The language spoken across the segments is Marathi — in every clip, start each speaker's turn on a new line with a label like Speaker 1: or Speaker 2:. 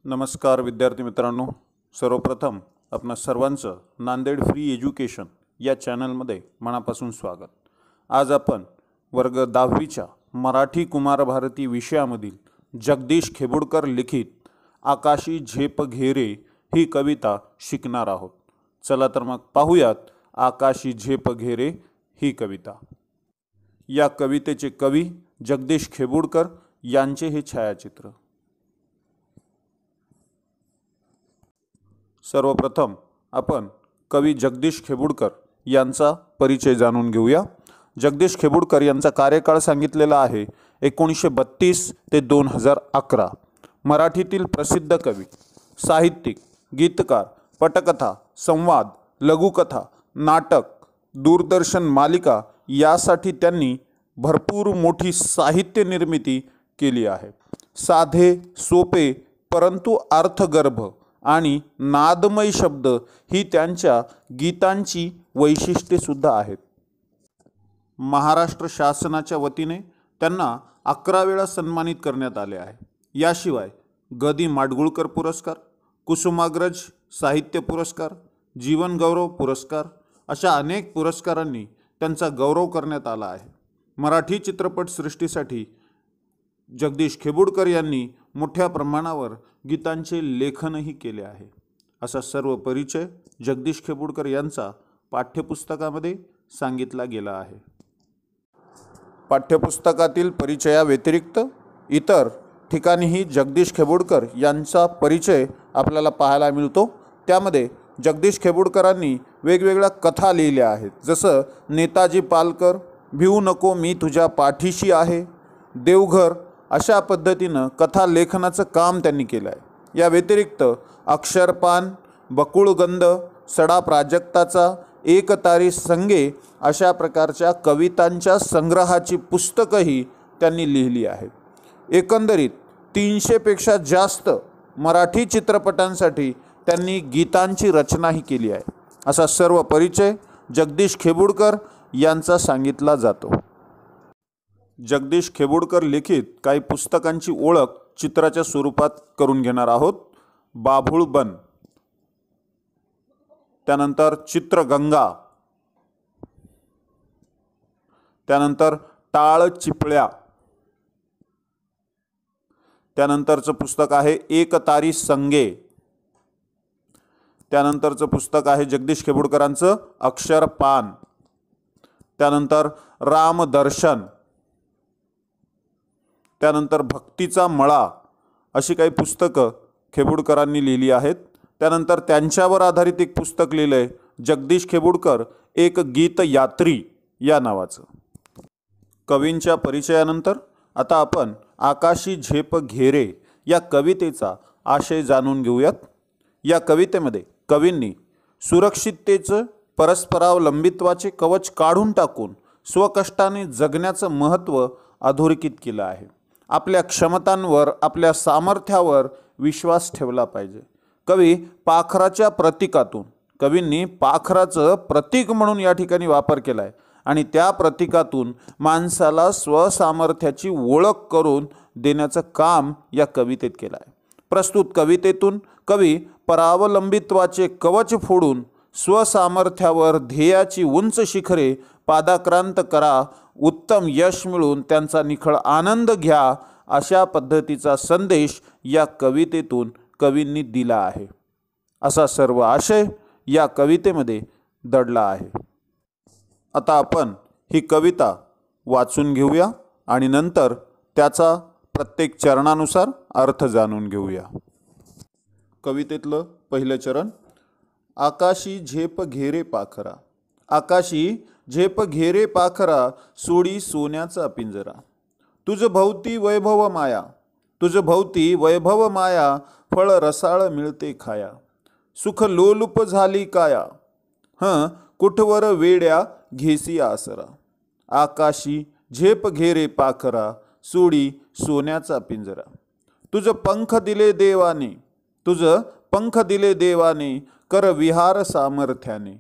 Speaker 1: नमस्कार विद्यार्थी मित्रांनो, सर्वप्रथम आपणा सर्वांचं नांदेड फ्री एज्युकेशन या चॅनलमध्ये मनापासून स्वागत। आज आपण वर्ग 10वीच्या मराठी कुमार भारती विषयामधील जगदीश खेबुडकर लिखित आकाशी झेप घेरे ही कविता शिकणार आहोत। चला तर मग पाहूयात आकाशी झेप घेरे ही कविता। या कवितेचे कवी जगदीश खेबुडकर यांचे हे छायाचित्र। सर्वप्रथम आपण कवी जगदीश खेबुडकर यांचा परिचय जाणून घेऊया। जगदीश खेबुडकर यांचा कार्यकाळ सांगितलेला आहे 1932 ते 2011। मराठीतील प्रसिद्ध कवी, साहित्यिक, गीतकार, पटकथा, संवाद, लघुकथा, नाटक, दूरदर्शन मालिका यासाठी त्यांनी भरपूर मोठी साहित्य निर्मिती केली आहे। साधे, सोपे परंतु अर्थगर्भ आणि नादमय शब्द ही त्यांच्या गीतांची वैशिष्ट्ये सुद्धा आहेत। महाराष्ट्र शासनाच्या वतीने त्यांना 11 वेळा सन्मानित करण्यात आले आहे। याशिवाय ग दि माडगुळकर पुरस्कार, कुसुमाग्रज साहित्य पुरस्कार, जीवन गौरव पुरस्कार अशा अनेक पुरस्कारांनी त्यांचा गौरव करण्यात आला आहे। मराठी चित्रपट सृष्टीसाठी जगदीश खेबुडकर यांनी मोठ्या प्रमाणावर गीतांचे लेखनही केले आहे। असा सर्व परिचय जगदीश खेबुडकर यांचा पाठ्यपुस्तकामध्ये सांगितला गेला आहे। पाठ्यपुस्तकातील परिचयाव्यतिरिक्त इतर ठिकाणीही जगदीश खेबुडकर यांचा परिचय आपल्याला पाहायला मिळतो। त्यामध्ये जगदीश खेबुडकरांनी वेगवेगळ्या कथा लिहिल्या आहेत, जसं नेताजी पालकर, भिवू नको मी तुझ्या पाठीशी आहे, देवघर अशा पद्धतीनं कथा लेखनाचं काम त्यांनी केलं आहे। या व्यतिरिक्त अक्षरपान, बकुळगंध, सडा प्राजक्ताचा, एक तारी संगे अशा प्रकारच्या कवितांच्या संग्रहाची पुस्तकंही त्यांनी लिहिली आहेत। एकंदरीत 300 पेक्षा जास्त मराठी चित्रपटांसाठी त्यांनी गीतांची रचनाही केली आहे। असा सर्व परिचय जगदीश खेबुडकर यांचा सांगितला जातो। जगदीश खेबुडकर लिखित काही पुस्तकांची ओळख चित्राच्या स्वरूपात करून घेणार आहोत। बाभूळ बन, त्यानंतर चित्रगंगा, त्यानंतर टाळ चिपळ्या, त्यानंतरचं पुस्तक आहे एक तारी संगे, त्यानंतरचं पुस्तक आहे जगदीश खेबुडकरांचं अक्षरपान, त्यानंतर रामदर्शन, त्यानंतर भक्तीचा मळा अशी काही पुस्तकं खेबुडकरांनी लिहिली आहेत। त्यानंतर त्यांच्यावर आधारित एक पुस्तक लिहिलंय जगदीश खेबुडकर एक गीत यात्री या नावाचं। कवींच्या परिचयानंतर आता आपण आकाशी झेप घेरे या कवितेचा आशय जाणून घेऊयात। या कवितेमध्ये कवींनी सुरक्षिततेचं, परस्परावलंबित्वाचे कवच काढून टाकून स्वकष्टाने जगण्याचं महत्त्व अधोरेखित केलं आहे। आपल्या क्षमतांवर, आपल्या सामर्थ्यावर विश्वास ठेवला पाहिजे। कवी पाखराच्या प्रतीकातून, कवींनी पाखराचं प्रतीक म्हणून या ठिकाणी वापर केला आहे आणि त्या प्रतीकातून माणसाला स्वसामर्थ्याची ओळख करून देण्याचं काम या कवितेत केलं आहे। प्रस्तुत कवितेतून कवी परावलंबित्वाचे कवच फोडून स्वसामर्थ्यावर ध्येयाची उंच शिखरे पादाक्रांत करा, उत्तम यश मिळून त्यांचा निखळ आनंद घ्या अशा पद्धतीचा संदेश या कवितेतून कवींनी दिला आहे। असा सर्व आशय या कवितेमध्ये दडला आहे। आता आपण ही कविता वाचून घेऊया आणि नंतर त्याचा प्रत्येक चरणानुसार अर्थ जाणून घेऊया। कवितेतलं पहिलं चरण, आकाशी झेप घेरे पाखरा। आकाशी झेप घेरे पाखरा, सोडी सोन्याचा पिंजरा। तुझ भोवती वैभव माया, तुझ भोवती वैभव माया, फळ रसाळ मिळते खाया। सुख लोलुप झाली काया, कुठवर वेड्या घेसी आसरा। आकाशी झेप घेरे पाखरा, सोडी सोन्याचा पिंजरा। तुझ पंख दिले देवाने, तुझ पंख दिले देवाने, कर विहार सामर्थ्याने।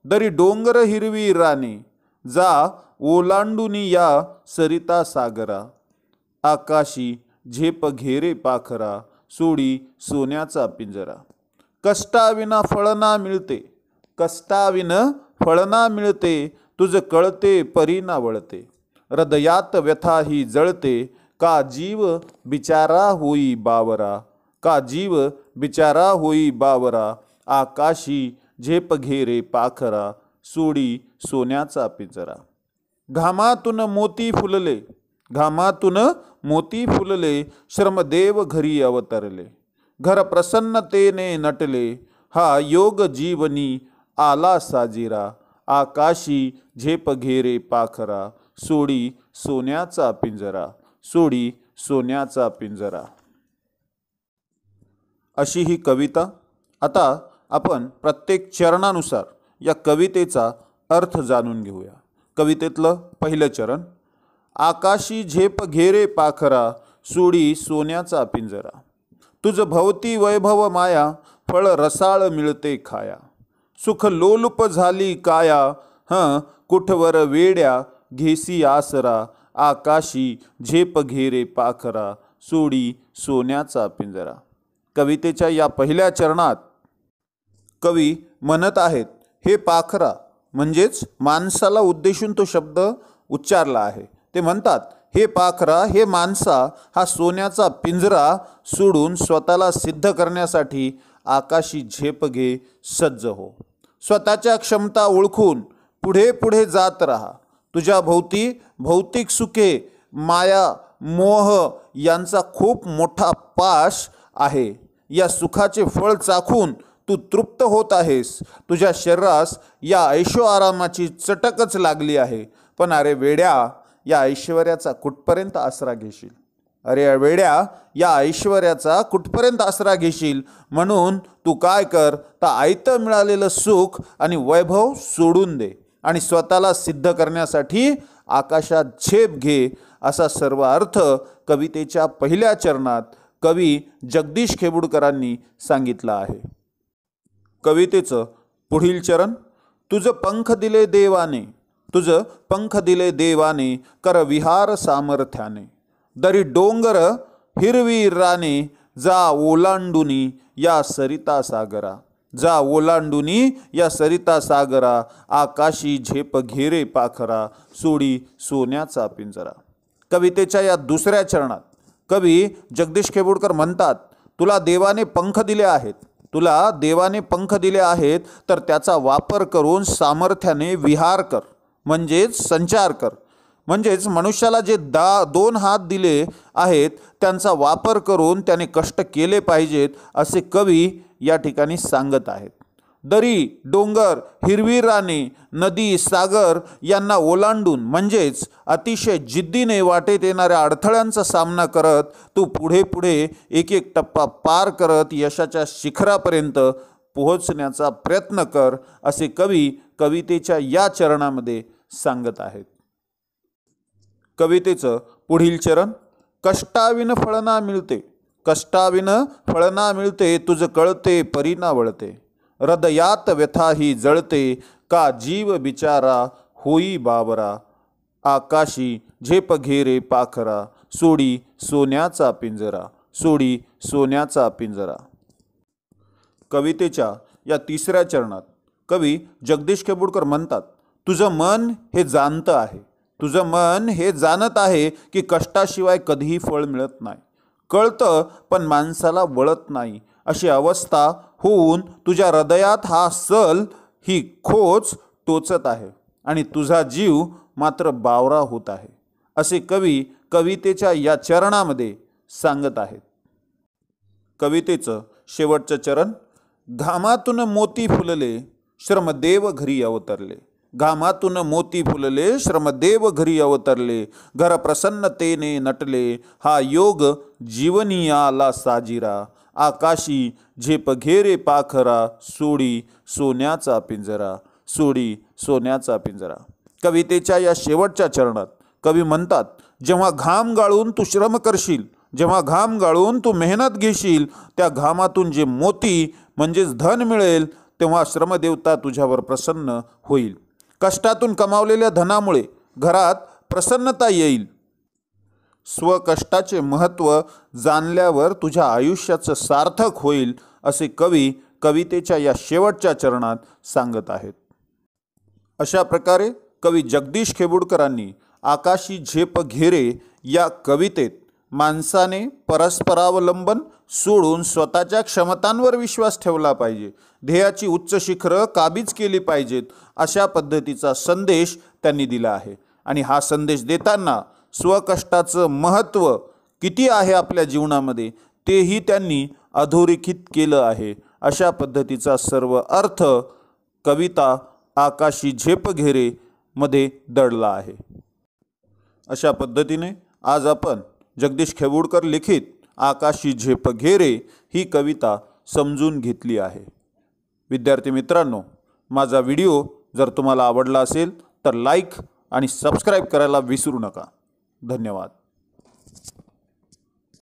Speaker 1: दरी डोंगर हिरवी राने, जा ओलांडूनी या सरिता सागरा। आकाशी झेप घेरे पाखरा, सोडी सोन्याचा पिंजरा. कष्टाविना फळ ना मिळते, कष्टाविन फळ ना मिळते, तुझ कळते परी ना वळते. हृदयात व्यथा ही जळते, का जीव बिचारा होई बावरा, का जीव बिचारा होई बावरा. आकाशी झेप घेरे पाखरा, सोडी सोन्याचा पिंजरा. घामातून मोती फुलले, घामातून मोती फुलले, श्रमदेव घरी अवतरले. घर प्रसन्नतेने नटले, हा योग जीवनी आला साजिरा. आकाशी झेप घेरे पाखरा, सोडी सोन्याचा पिंजरा, सोडी सोन्याचा पिंजरा. अशी ही कविता. आता आपण प्रत्येक चरणानुसार या कवितेचा अर्थ जाणून घेऊया. कवितेतलं पहिलं चरण, आकाशी झेप घेरे पाखरा, सोडी सोन्याचा पिंजरा. तुझ भवती वैभव माया, फळ रसाळ मिळते खाया. सुख लोलुप झाली काया, कुठवर वेड्या घेसी आसरा. आकाशी झेप घेरे पाखरा, सोडी सोन्याचा पिंजरा. कवितेच्या या पहिल्या चरणात कवी म्हणत आहेत, हे पाखरा म्हणजेच माणसाला उद्देशून तो शब्द उच्चारला आहे. ते म्हणतात, हे पाखरा, हे माणसा, हा सोन्याचा पिंजरा सोडून स्वतःला सिद्ध करण्यासाठी आकाशी झेप घे, सज्ज हो. स्वतःच्या क्षमता ओळखून पुढे पुढे जात राहा. तुझ्या भोवती भौतिक सुखे, माया, मोह यांचा खूप मोठा पाश आहे. या सुखाचे फळ चाखून तू तृप्त होत आहेस. तुझ्या शरीरास या ऐशो आरामाची चटकच लागली आहे. पण अरे वेड्या, या ऐश्वर्याचा कुठपर्यंत आसरा घेशील? अरे वेड्या, या ऐश्वर्याचा कुठपर्यंत आसरा घेशील? म्हणून तू काय कर, तर आयतं मिळालेलं सुख आणि वैभव सोडून दे आणि स्वतःला सिद्ध करण्यासाठी आकाशात झेप घे. असा सर्व अर्थ कवितेच्या पहिल्या चरणात कवी जगदीश खेबुडकरांनी सांगितला आहे. कवितेचं पुढील चरण, तुझ पंख दिले देवाने, तुझ पंख दिले देवाने, कर विहार सामर्थ्याने. दरी डोंगर हिरवी राने, जा ओलांडुनी या सरिता सागरा. जा ओलांडुनी या सरिता सागरा. आकाशी झेप घेरे पाखरा, सोडी सोन्याचा पिंजरा. कवितेच्या या दुसऱ्या चरणात कवी जगदीश खेबुडकर म्हणतात, तुला देवाने पंख दिले आहेत, तुला देवाने पंख दिले आहेत, तर त्याचा वापर करून सामर्थ्याने विहार कर, म्हणजेच संचार कर. म्हणजेच मनुष्याला जे दोन हात दिले आहेत त्यांचा वापर करून त्याने कष्ट केले पाहिजेत, असे कवी या ठिकाणी सांगत आहेत. दरी, डोंगर, हिरवी राने, नदी, सागर यांना ओलांडून म्हणजेच अतिशय जिद्दीने वाटेत येणाऱ्या अडथळ्यांचा सामना करत तू पुढे पुढे एक एक टप्पा पार करत यशाच्या शिखरापर्यंत पोहोचण्याचा प्रयत्न कर, असे कवी कवितेच्या या चरणामध्ये सांगत आहेत. कवितेचं पुढील चरण, कष्टाविन फळ ना मिळते, कष्टाविन फळ ना मिळते, तुझ कळते परी ना वळते. हृदयात व्यथा ही जळते, का जीव बिचारा होई बावरा. आकाशी झेप घेरे पाखरा, सोडी सोन्याचा पिंजरा, सोडी सोन्याचा पिंजरा. कवितेच्या या तिसऱ्या चरणात कवी जगदीश खेबुडकर म्हणतात, तुझं मन हे जाणतं आहे, तुझं मन हे जाणत आहे की कष्टाशिवाय कधीही फळ मिळत नाही. कळतं पण माणसाला वळत नाही. अशी अवस्था होऊन तुझ्या हृदयात हा सल, ही खोच टोचत आहे आणि तुझा जीव मात्र बावरा होत आहे, असे कवी कवितेच्या या चरणामध्ये सांगत आहेत. कवितेचं शेवटचं चरण, घामातून मोती फुलले, श्रमदेव घरी अवतरले. घामातून मोती फुलले, श्रमदेव घरी अवतरले. घर प्रसन्नतेने नटले, हा योग जीवनी आला साजिरा. आकाशी झेप घेरे पाखरा, सोडी सोन्याचा पिंजरा, सोडी सोन्याचा पिंजरा. कवितेच्या या शेवटच्या चरणात कवी म्हणतात, जेव्हा घाम गाळून तू श्रम करशील, जेव्हा घाम गाळून तू मेहनत घेशील, त्या घामातून जे मोती म्हणजेच धन मिळेल, तेव्हा श्रमदेवता तुझ्यावर प्रसन्न होईल. कष्टातून कमावलेल्या धनामुळे घरात प्रसन्नता येईल. स्वकष्टाचे महत्त्व जाणल्यावर तुझ्या आयुष्याचं सार्थक होईल असे कवी कवितेच्या या शेवटच्या चरणात सांगत आहेत। अशा प्रकारे कवी जगदीश खेबुडकरांनी आकाशी झेप घेरे या कवितेत माणसाने परस्परावलंबन सोडून स्वतःच्या क्षमतांवर विश्वास ठेवला पाहिजे, ध्येयाची उच्च शिखरं काबीज केली पाहिजेत, अशा पद्धतीचा संदेश त्यांनी दिला आहे। आणि हा संदेश देताना स्वकष्टाचं महत्त्व किती आहे आपल्या जीवनामध्ये तेही त्यांनी अधोरेखित केलं आहे। अशा पद्धतीचा सर्व अर्थ कविता आकाशी झेप घेरे मध्ये दडला आहे। अशा पद्धतीने आज आपण जगदीश खेबुडकर लिखित आकाशी झेप घेरे ही कविता समजून घेतली आहे। विद्यार्थी मित्रांनो, माझा व्हिडिओ जर तुम्हाला आवडला असेल तर लाईक आणि सबस्क्राईब करायला विसरू नका। धन्यवाद।